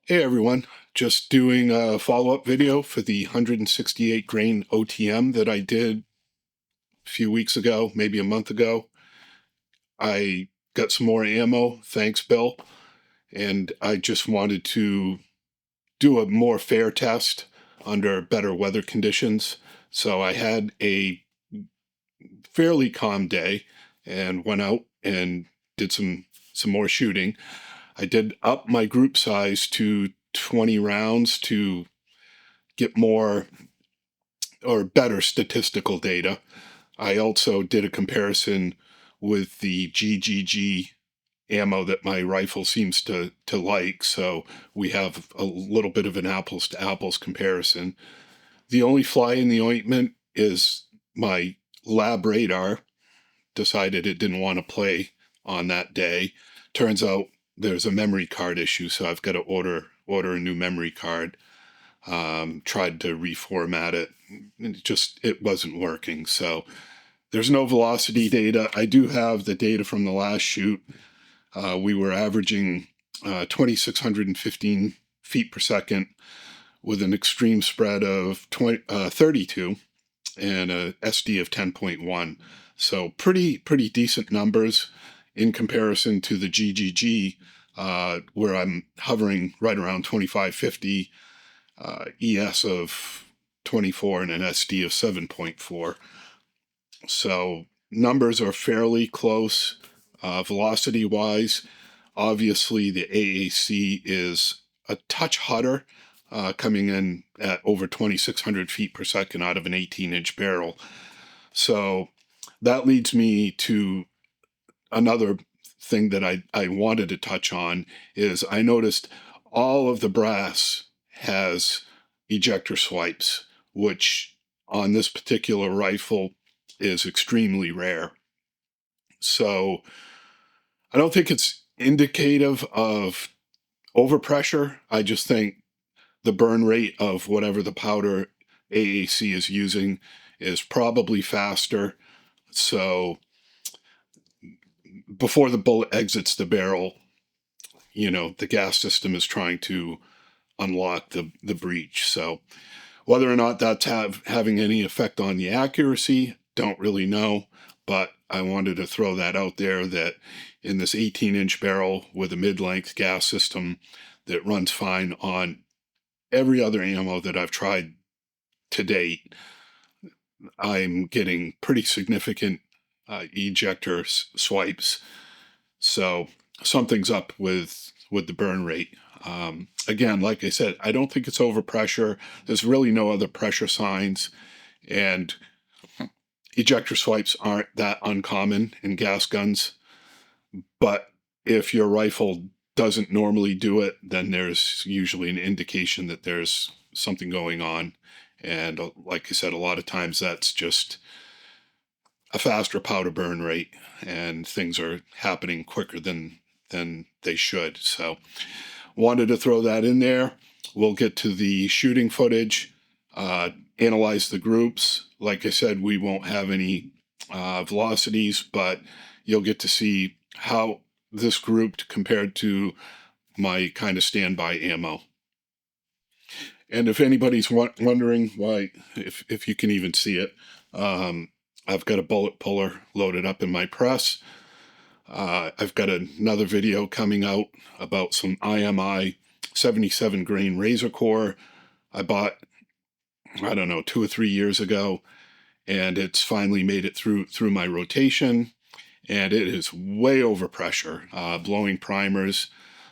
Hey everyone, just doing a follow-up video for the 168 grain OTM that I did a few weeks ago, maybe a month ago. I got some more ammo, thanks Bill, and I just wanted to do a more fair test under better weather conditions. So I had a fairly calm day and went out and did some more shooting. I did up my group size to 20 rounds to get more or better statistical data. I also did a comparison with the GGG ammo that my rifle seems to like, so we have a little bit of an apples to apples comparison. The only fly in the ointment is my lab radar decided it didn't want to play on that day. Turns out there's a memory card issue, so I've got to order a new memory card. Tried to reformat it. It wasn't working. So there's no velocity data. I do have the data from the last shoot. We were averaging 2,615 feet per second with an extreme spread of 32 and a SD of 10.1. So pretty decent numbers in comparison to the GGG, where I'm hovering right around 2550, ES of 24 and an SD of 7.4. So numbers are fairly close. Velocity wise, obviously the AAC is a touch hotter, coming in at over 2,600 feet per second out of an 18-inch barrel. So that leads me to another thing that I wanted to touch on is I noticed all of the brass has ejector swipes, which on this particular rifle is extremely rare. So I don't think it's indicative of overpressure. I just think the burn rate of whatever the powder AAC is using is probably faster. So before the bullet exits the barrel, the gas system is trying to unlock the breech. So whether or not that's having any effect on the accuracy, don't really know. But I wanted to throw that out there that in this 18-inch barrel with a mid-length gas system that runs fine on every other ammo that I've tried to date, I'm getting pretty significant ejector swipes. So something's up with the burn rate. Again, like I said, I don't think it's overpressure. There's really no other pressure signs, and ejector swipes aren't that uncommon in gas guns. But if your rifle doesn't normally do it, then there's usually an indication that there's something going on. And like I said, a lot of times that's just a faster powder burn rate, and things are happening quicker than they should. So wanted to throw that in there. We'll get to the shooting footage, analyze the groups. Like I said, we won't have any velocities, but you'll get to see how this grouped compared to my kind of standby ammo. And if anybody's wondering why, if you can even see it, I've got a bullet puller loaded up in my press. I've got another video coming out about some IMI 77 grain razor core I bought, I don't know, 2 or 3 years ago, and it's finally made it through my rotation, and it is way over pressure, blowing primers.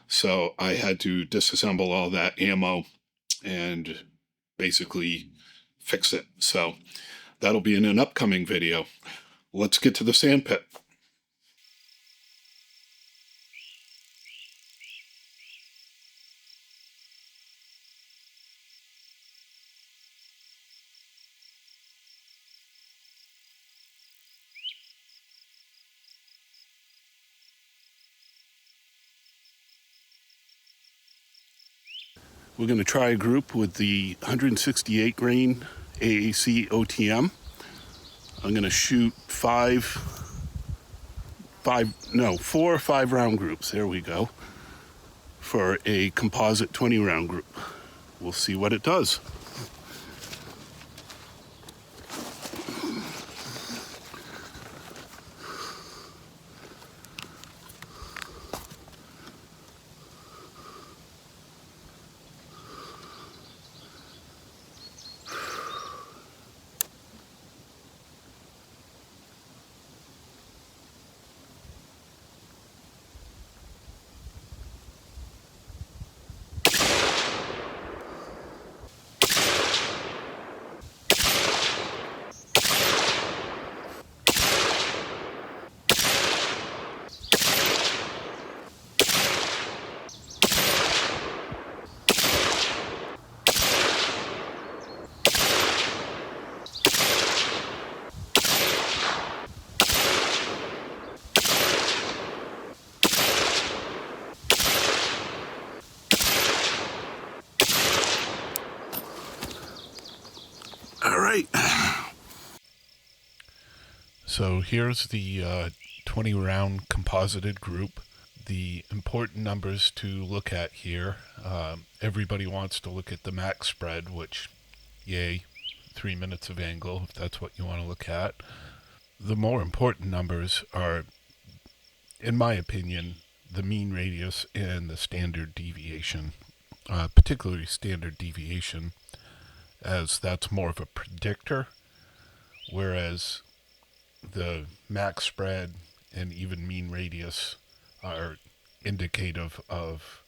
So I had to disassemble all that ammo and basically fix it. So that'll be in an upcoming video. Let's get to the sandpit. We're going to try a group with the 168 grain AAC OTM. I'm going to shoot 4 or 5 round groups. There we go. for a composite 20 round group. We'll see what it does. All right. So here's the 20 round composited group. The important numbers to look at here. Everybody wants to look at the max spread, which, yay, 3 minutes of angle, if that's what you want to look at. The more important numbers are, in my opinion, the mean radius and the standard deviation, particularly standard deviation, as that's more of a predictor, whereas the max spread and even mean radius are indicative of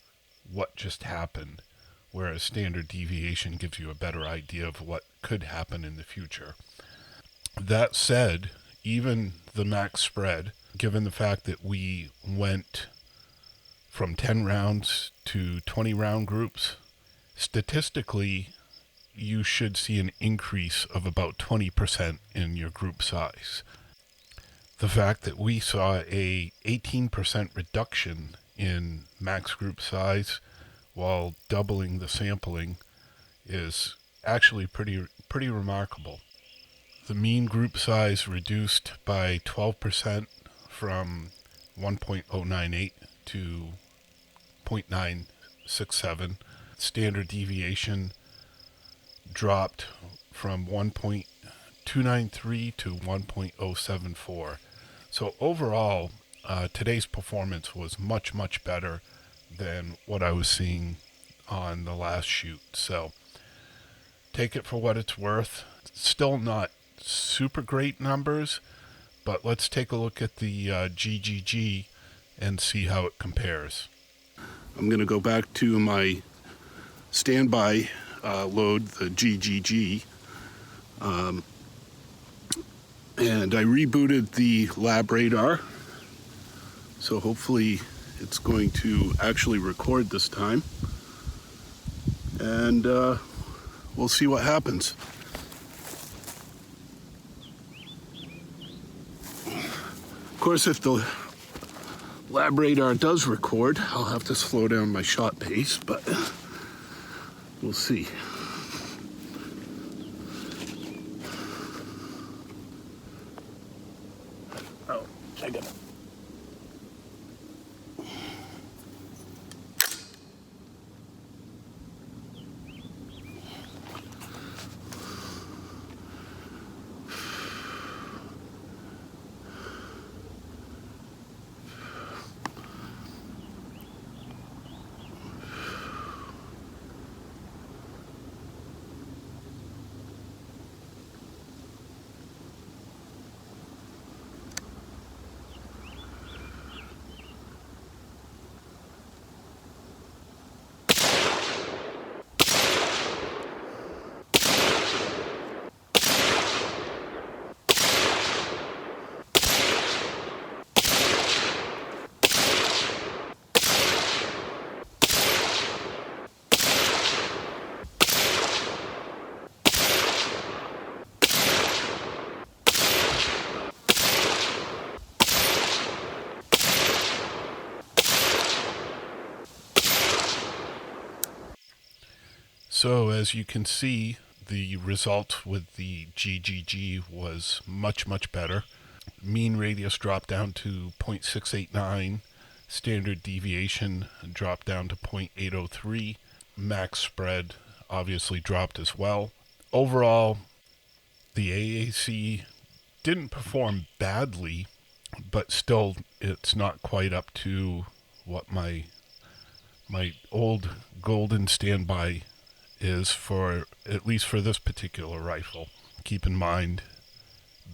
what just happened, whereas standard deviation gives you a better idea of what could happen in the future. That said, even the max spread, given the fact that we went from 10 rounds to 20 round groups, statistically, you should see an increase of about 20% in your group size. The fact that we saw a 18% reduction in max group size while doubling the sampling is actually pretty remarkable. The mean group size reduced by 12% from 1.098 to 0.967. Standard deviation dropped from 1.293 to 1.074. So overall, today's performance was much better than what I was seeing on the last shoot. So take it for what it's worth. Still not super great numbers, but let's take a look at the GGG and see how it compares. I'm going to go back to my standby load, the GGG, and I rebooted the lab radar, so hopefully it's going to actually record this time, and we'll see what happens. Of course, if the lab radar does record, I'll have to slow down my shot pace, but we'll see. Oh, I got it. So as you can see, the result with the GGG was much better. Mean radius dropped down to 0.689 Standard deviation dropped down to 0.803. Max spread obviously dropped as well. Overall, the AAC didn't perform badly, but still it's not quite up to what my old golden standby is, for at least for this particular rifle. Keep in mind,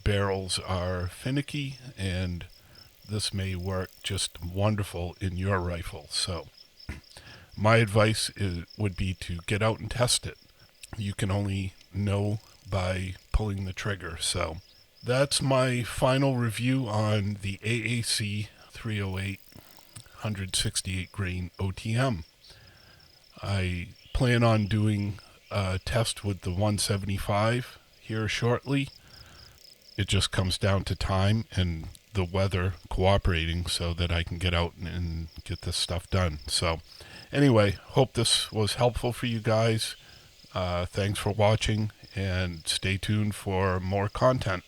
barrels are finicky, and this may work just wonderful in your rifle. So my advice would be to get out and test it. You can only know by pulling the trigger. So that's my final review on the AAC 308 168 grain OTM. I plan on doing a test with the 175 here shortly. It just comes down to time and the weather cooperating so that I can get out and get this stuff done. So anyway, hope this was helpful for you guys. Thanks for watching, and stay tuned for more content.